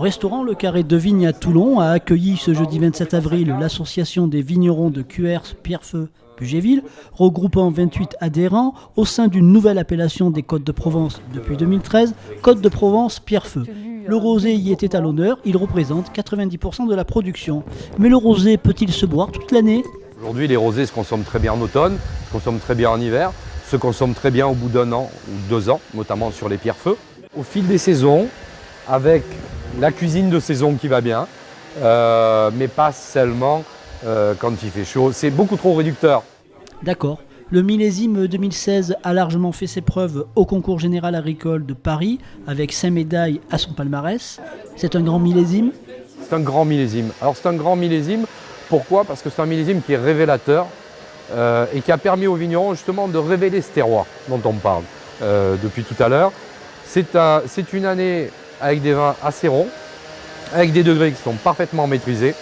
restaurant Le Carré de Vigne à Toulon a accueilli ce jeudi 27 avril l'association des vignerons de Cuers, Pierrefeu, Bugéville, regroupant 28 adhérents au sein d'une nouvelle appellation des Côtes de Provence depuis 2013, Côtes de Provence Pierrefeu. Le rosé y était à l'honneur, il représente 90% de la production. Mais le rosé peut-il se boire toute l'année ? Aujourd'hui, les rosés se consomment très bien en automne, se consomment très bien en hiver, se consomment très bien au bout d'1 an ou 2 ans, notamment sur les Pierrefeu. Au fil des saisons, avec la cuisine de saison qui va bien, mais pas seulement quand il fait chaud. C'est beaucoup trop réducteur. D'accord. Le millésime 2016 a largement fait ses preuves au concours général agricole de Paris, avec 5 médailles à son palmarès. C'est un grand millésime ? C'est un grand millésime. Alors c'est un grand millésime, pourquoi ? Parce que c'est un millésime qui est révélateur et qui a permis aux vignerons justement de révéler ce terroir dont on parle depuis tout à l'heure. C'est une année avec des vins assez ronds, avec des degrés qui sont parfaitement maîtrisés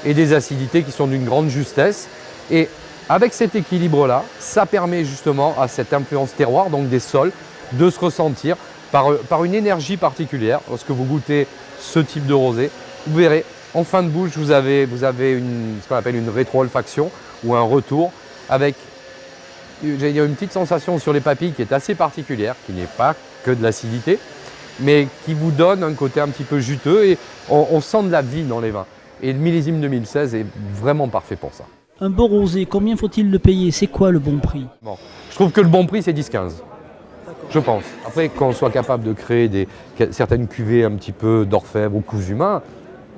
et des acidités qui sont d'une grande justesse. Et avec cet équilibre-là, ça permet justement à cette influence terroir, donc des sols, de se ressentir par une énergie particulière. Lorsque vous goûtez ce type de rosé, vous verrez, en fin de bouche, vous avez ce qu'on appelle une rétro-olfaction ou un retour avec une petite sensation sur les papilles qui est assez particulière, qui n'est pas que de l'acidité, mais qui vous donne un côté un petit peu juteux et on sent de la vie dans les vins. Et le millésime 2016 est vraiment parfait pour ça. Un beau rosé, combien faut-il le payer ? C'est quoi le bon prix ? Bon, je trouve que le bon prix c'est 10-15, je pense. Après qu'on soit capable de créer certaines cuvées un petit peu d'orfèvre ou coups humains,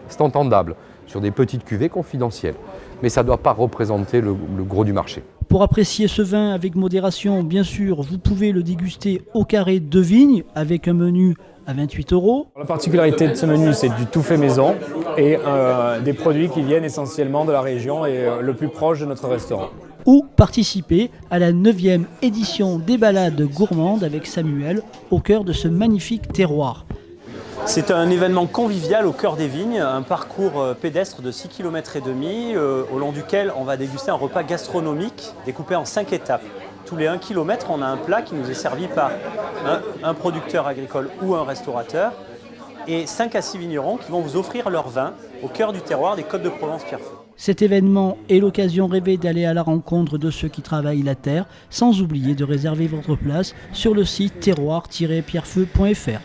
c'est entendable sur des petites cuvées confidentielles. Mais ça ne doit pas représenter le gros du marché. Pour apprécier ce vin avec modération, bien sûr, vous pouvez le déguster au Carré de Vigne avec un menu à 28 €. La particularité de ce menu, c'est du tout fait maison et des produits qui viennent essentiellement de la région et le plus proche de notre restaurant. Ou participer à la 9e édition des balades gourmandes avec Samuel au cœur de ce magnifique terroir. C'est un événement convivial au cœur des vignes, un parcours pédestre de 6,5 km au long duquel on va déguster un repas gastronomique découpé en 5 étapes. Tous les 1 km, on a un plat qui nous est servi par un producteur agricole ou un restaurateur et 5 à 6 vignerons qui vont vous offrir leur vin au cœur du terroir des Côtes de Provence Pierrefeu. Cet événement est l'occasion rêvée d'aller à la rencontre de ceux qui travaillent la terre, sans oublier de réserver votre place sur le site terroir-pierrefeu.fr.